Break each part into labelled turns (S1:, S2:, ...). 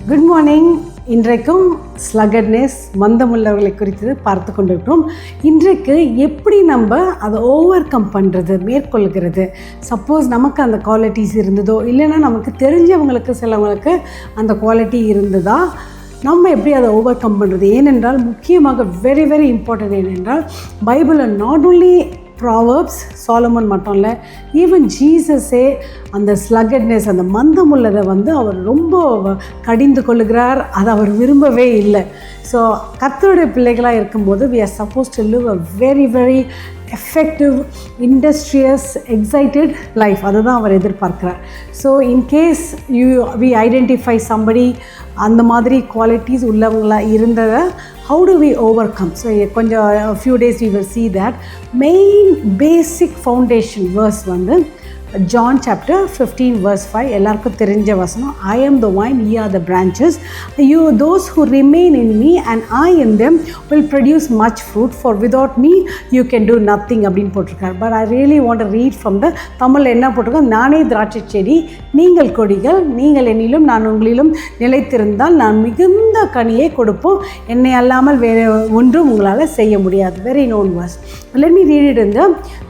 S1: Good morning. இன்றைக்கும் ஸ்லகட்னஸ் மந்தமுள்ளவர்களை குறித்து பார்த்து கொண்டிருக்கிறோம். இன்றைக்கு எப்படி நம்ம அதை ஓவர் கம் பண்ணுறது, மேற்கொள்கிறது. சப்போஸ் நமக்கு அந்த குவாலிட்டிஸ் இருந்ததோ இல்லைன்னா நமக்கு தெரிஞ்சவங்களுக்கு சிலவங்களுக்கு அந்த குவாலிட்டி இருந்ததா நம்ம எப்படி அதை ஓவர் கம் பண்ணுறது. ஏனென்றால் முக்கியமாக வெரி வெரி இம்பார்ட்டன்ட் என்னென்றால் பைபிளில் நாட் ஓன்லி ப்ராவர்ப்ஸ் சாலமன் மட்டும் இல்லை, ஈவன் ஜீசஸே அந்த ஸ்லகட்னஸ், அந்த மந்தம் உள்ளதை அவர் ரொம்ப கடிந்து கொள்ளுகிறார். அதை அவர் விரும்பவே இல்லை. ஸோ கர்த்தருடைய பிள்ளைகளாக இருக்கும்போது we are supposed to live a very very effective, industrious, excited life. அதை தான் அவர் எதிர்பார்க்கிறார். So in case we identify somebody அந்த மாதிரி குவாலிட்டிஸ் உள்ளவங்களாக இருந்ததை how do we overcome? So கொஞ்சம் few days we will see that main basic foundation verse John chapter 15 verse 5 எல்லாருக்கும் தெரிஞ்ச வசனம். I am the vine, ye are the branches. You those who remain in me and I in them will produce much fruit, for without me you can do nothing அப்படின்னு போட்டிருக்கார். But I really want to read from the தமிழில் என்ன போட்டிருக்காங்க, நானே திராட்சை செடி, நீங்கள் கொடிகள், நீங்கள் என்னிலும் நான் உங்களிலும் நிலைத்திருந்தால் நான் மிகுந்த கனியை கொடுப்போம், என்னை அல்லாமல் வேறு ஒன்றும் உங்களால் செய்ய முடியாது. Very known verse. Let me read it in the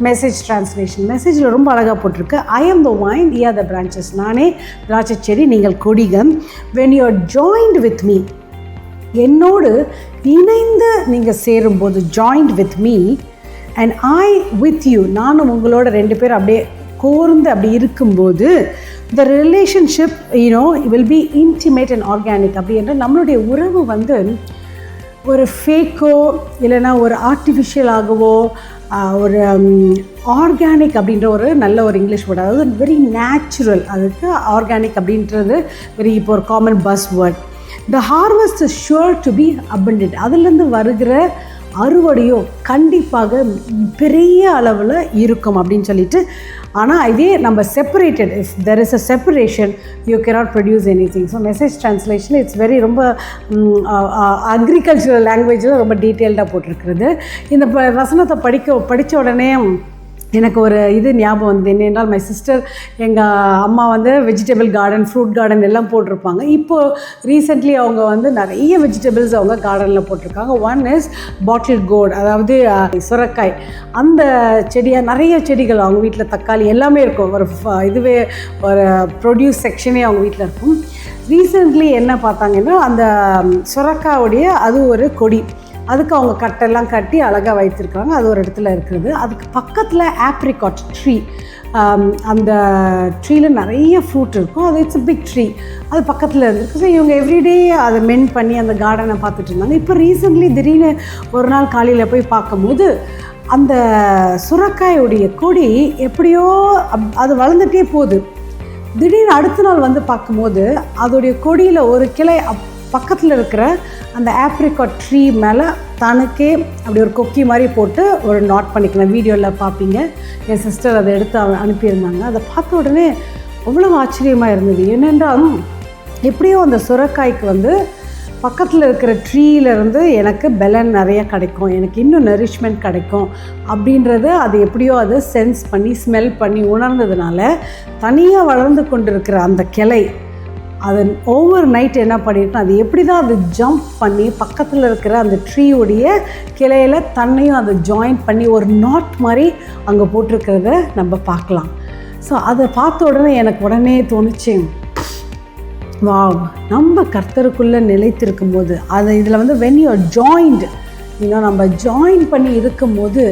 S1: message translation. மெசேஜில் ரொம்ப அழகாக போட்டிருக்கு. I am the vine, ye are the branches. நானே திராட்சை செடி, நீங்கள் கொடிகள். When you are joined with me, என்னோடு இணைந்து நீங்கள் சேரும்போது, joined with me and I with you, நானும் உங்களோட ரெண்டு பேர் அப்படியே கோர்ந்து அப்படி இருக்கும்போது the relationship will be intimate and organic. அப்படி என்றால் நம்மளுடைய உறவு ஒரு ஃபேக்கோ இல்லைன்னா ஒரு ஆர்டிஃபிஷியலாகவோ ஒரு ஆர்கானிக் அப்படின்ற ஒரு நல்ல ஒரு இங்கிலீஷ் வேர்டு, அதாவது வெரி நேச்சுரல். அதுக்கு ஆர்கானிக் அப்படின்றது வெரி இப்போ ஒரு common buzzword. The harvest is sure to be abundant. அதுலேருந்து வருகிற அறுவடையோ கண்டிப்பாக பெரிய அளவில் இருக்கும் அப்படின்னு சொல்லிட்டு. ஆனால் இதே நம்ம separated, if there is a separation you cannot produce any thing. So message translation it's very ரொம்ப அக்ரிகல்ச்சரல் லாங்குவேஜில் ரொம்ப டீட்டெயில்டாக போட்டிருக்கிறது. இந்த வசனத்தை படித்த உடனே எனக்கு ஒரு ஞாபகம் வந்தது. என்னென்றால் மை சிஸ்டர், எங்கள் அம்மா வெஜிடபிள் கார்டன், ஃப்ரூட் கார்டன் எல்லாம் போட்டிருப்பாங்க. இப்போது ரீசெண்ட்லி அவங்க நிறைய வெஜிடபிள்ஸ் அவங்க கார்டனில் போட்டிருக்காங்க. ஒன் இஸ் பாட்டில் கோட், அதாவது சுரக்காய். அந்த செடியாக நிறைய செடிகள் அவங்க வீட்டில், தக்காளி எல்லாமே இருக்கும். ஒரு ப்ரொடியூஸ் செக்ஷனே அவங்க வீட்டில் இருக்கும். ரீசெண்ட்லி என்ன பார்த்தாங்கன்னா, அந்த சுரக்காயுடைய அது ஒரு கொடி, அதுக்கு அவங்க கட்டெல்லாம் கட்டி அழகாக வைத்திருக்காங்க. அது ஒரு இடத்துல இருக்குது. அதுக்கு பக்கத்தில் ஆப்ரிகாட் ட்ரீ, அந்த ட்ரீயில் நிறைய ஃப்ரூட் இருக்கும். அது இட்ஸ் பிக் ட்ரீ, அது பக்கத்தில் இருந்திருக்கு. ஸோ இவங்க எவ்ரிடே அதை மென் பண்ணி அந்த கார்டனை பார்த்துட்டு இருந்தாங்க. இப்போ ரீசெண்ட்லி திடீர்னு ஒரு நாள் காலையில் போய் பார்க்கும்போது அந்த சுரக்காயுடைய கொடி எப்படியோ அது வளர்ந்துட்டே போகுது. திடீர்னு அடுத்த நாள் பார்க்கும்போது அதோடைய கொடியில் ஒரு கிளை பக்கத்தில் இருக்கிற அந்த ஆப்ரிகாட் ட்ரீ மேலே தனக்கே அப்படி ஒரு கொக்கி மாதிரி போட்டு ஒரு நாட் பண்ணிக்கலாம். வீடியோவில் பார்ப்பீங்க. என் சிஸ்டர் அதை எடுத்து அனுப்பியிருந்தாங்க. அதை பார்த்த உடனே அவ்வளோ ஆச்சரியமாக இருந்தது. ஏனென்றால் எப்படியோ அந்த சுரக்காய்க்கு பக்கத்தில் இருக்கிற ட்ரீயிலேருந்து எனக்கு பலன் நிறைய கிடைக்கும், எனக்கு இன்னும் நரிஷ்மெண்ட் கிடைக்கும் அப்படின்றத அது எப்படியோ அதை சென்ஸ் பண்ணி ஸ்மெல் பண்ணி உணர்ந்ததுனால தனியாக வளர்ந்து கொண்டிருக்கிற அந்த கிளை அது ஓவர் நைட் என்ன பண்ணிட்டோம், அது எப்படி தான் அது ஜம்ப் பண்ணி பக்கத்தில் இருக்கிற அந்த ட்ரீயுடைய கிளையில் தன்னையும் அதை ஜாயின் பண்ணி ஒரு நாட் மாதிரி அங்கே போட்டிருக்கிறத நம்ம பார்க்கலாம். ஸோ அதை பார்த்த உடனே எனக்கு உடனே தோணுச்சு, வாவ், நம்ம கர்த்தருக்குள்ளே நிலைத்திருக்கும் போது அது இதில் when you are joined, நம்ம ஜாயின் பண்ணி இருக்கும்போது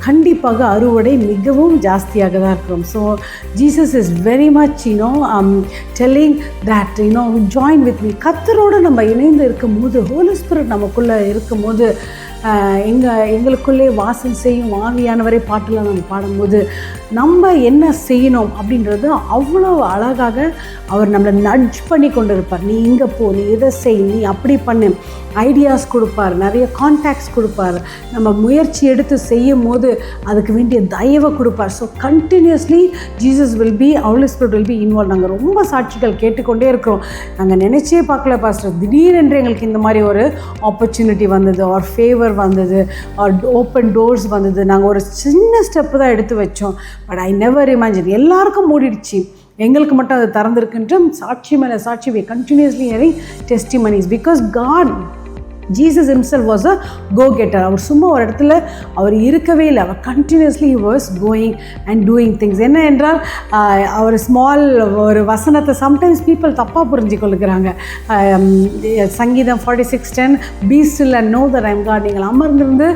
S1: கண்டிப்பாக அறுவடை மிகவும் ஜாஸ்தியாக தான் இருக்கிறோம். So Jesus is very much telling that join with me. கர்த்தரோடு நம்ம இணைந்து இருக்கும்போது, ஹோலி ஸ்பிரிட் நமக்குள்ளே இருக்கும்போது, எங்களுக்குள்ளே வாசல் செய்யும் ஆவியானவரை பாட்டெல்லாம் நம்ம பாடும்போது நம்ம என்ன செய்யணும் அப்படின்றது அவ்வளோ அழகாக அவர் நம்மளை நட்ஜ் பண்ணி கொண்டு இருப்பார். நீ இங்கே போ, நீ இதை செய், நீ அப்படி பண்ணு, ஐடியாஸ் கொடுப்பார், நிறைய கான்டாக்ட்ஸ் கொடுப்பார். நம்ம முயற்சி எடுத்து செய்யும் போது அதுக்கு வேண்டிய தயவை கொடுப்பார். So continuously Jesus will be, holy spirit will be involve. நாங்கள் ரொம்ப சாட்சிகள் கேட்டுக்கொண்டே இருக்கிறோம். நாங்கள் நினச்சே பார்க்கல பாஸ்டர், திடீரென்று எங்களுக்கு இந்த மாதிரி ஒரு ஆப்பர்ச்சுனிட்டி வந்தது, ஒரு ஃபேவர் வந்தது, ஒரு ஓப்பன் டோர்ஸ் வந்தது. நாங்கள் ஒரு சின்ன ஸ்டெப்பு தான் எடுத்து வச்சோம். But I never imagine. எல்லாருக்கும் மூடிடுச்சு. எங்களுக்கு மட்டும் அது திறந்திருக்குன்ட்டு சாட்சி மேலே சாட்சி, we continuously hearing testimonies because God, Jesus himself was a go-getter. அவர் சும்மா ஒரு இடத்துல அவர் இருக்கவே இல்லை. அவர் continuously was going and doing things. என்ன என்றால் அவர் ஸ்மால் ஒரு வசனத்தை சம்டைம்ஸ் பீப்புள் தப்பாக புரிஞ்சு கொள்ளுகிறாங்க. சங்கீதம் 46:10 be still and know that I am God. நீங்கள் அமர்ந்திருந்து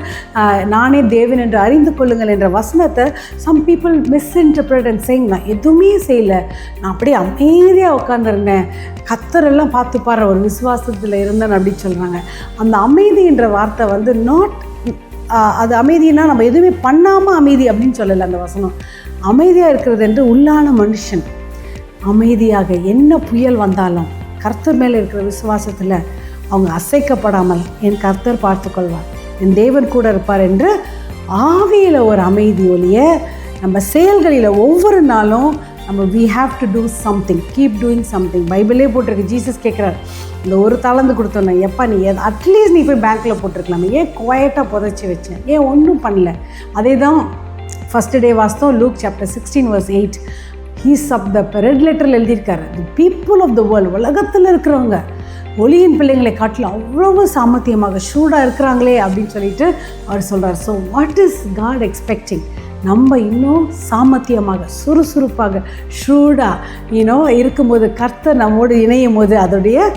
S1: நானே தேவன் என்று அறிந்து கொள்ளுங்கள் என்ற வசனத்தை some people misinterpret and saying நான் எதுவுமே செய்யலை, நான் அப்படியே அமைதியாக உட்காந்துருந்தேன், கர்த்தரெல்லாம் பார்த்துப்பாரு, ஒரு விசுவாசத்தில் இருந்தேன் அப்படின்னு சொல்கிறாங்க. அந்த அமைதி என்ற வார்த்தை வந்து நாட் அது அமைதினா நம்ம எதுவுமே பண்ணாமல் அமைதி அப்படின்னு சொல்லலை. அந்த வசனம் அமைதியாக இருக்கிறது என்று உள்ளான மனுஷன் அமைதியாக என்ன புயல் வந்தாலும் கர்த்தர் மேலே இருக்கிற விசுவாசத்தில் அவங்க அசைக்கப்படாமல் என் கர்த்தர் பார்த்துக்கொள்வார், என் தேவன் கூட இருப்பார் என்று ஆவியில் ஒரு அமைதி ஒழிய நம்ம செயல்களில் ஒவ்வொரு நாளும் நம்ம we have to do something, keep doing something. பைபிளே போட்டிருக்கு. ஜீசஸ் கேட்குறாரு, இந்த ஒரு தாளந்து கொடுத்தோன்னே எப்பா நீ அட்லீஸ்ட் நீ போய் பேங்க்கில் போட்டிருக்கலாமே, ஏன் குவாய்ட்டாக புதைச்சி வச்சேன், ஏன் ஒன்றும் பண்ணல. அதே தான் ஃபஸ்ட்டு டே வாஸ்தம் Luke chapter 16:8 his of the red லெட்டரில் எழுதியிருக்காரு, the people of the world, உலகத்தில் இருக்கிறவங்க ஒளியின் பிள்ளைங்களை காட்டில் அவ்வளவு சாமர்த்தியமாக ஷூடாக இருக்கிறாங்களே அப்படின்னு சொல்லிட்டு அவர் சொல்கிறார். So what is God expecting? நம்ம இன்னும் சாமர்த்தியமாக சுறுசுறுப்பாக ஷூடாக இருக்கும்போது கர்த்தர் நம்மோடு இணையும் போது அதோடைய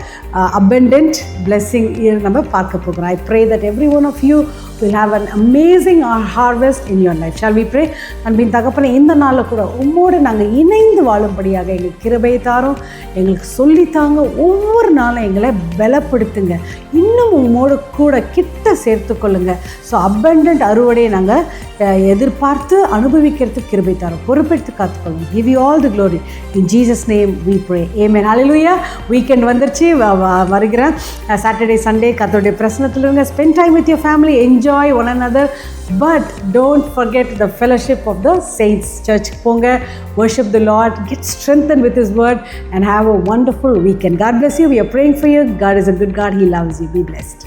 S1: abundant blessing நம்ம பார்க்க போகிறோம். I pray that every one of you will have an amazing harvest in your life. Shall we pray? அன்பின் தகப்பனே, இந்த நாளில் கூட உம்மோடு நாங்கள் இணைந்து வாழும்படியாக எங்களுக்கு கிருபை தாரும், எங்களுக்கு சொல்லித்தாங்க, ஒவ்வொரு நாளும் எங்களை பலப்படுத்துங்க, இன்னும் உம்மோடு கூட கிட்ட சேர்த்து கொள்ளுங்க. ஸோ abundant அறுவடையை நாங்கள் எதிர்பார்த்து அனுபவிக்கிறதுக்கு கிருபை தாரும், பொறுப்பெடுத்து காத்துக்கொள்ளுங்க. Give you all the glory. In Jesus name we pray. Amen. Hallelujah. Weekend வந்துருச்சு, வருகிற சாட்டர்டே சண்டே கர்த்தருடைய பிரசன்னத்தில் இருங்க. Spend time with your family, enjoy one another, but don't forget the fellowship of the saints. Church போங்க, worship the Lord, get strengthened with his word and have a wonderful weekend. God bless you. We are praying for you. God is a good God. He loves you. Be blessed.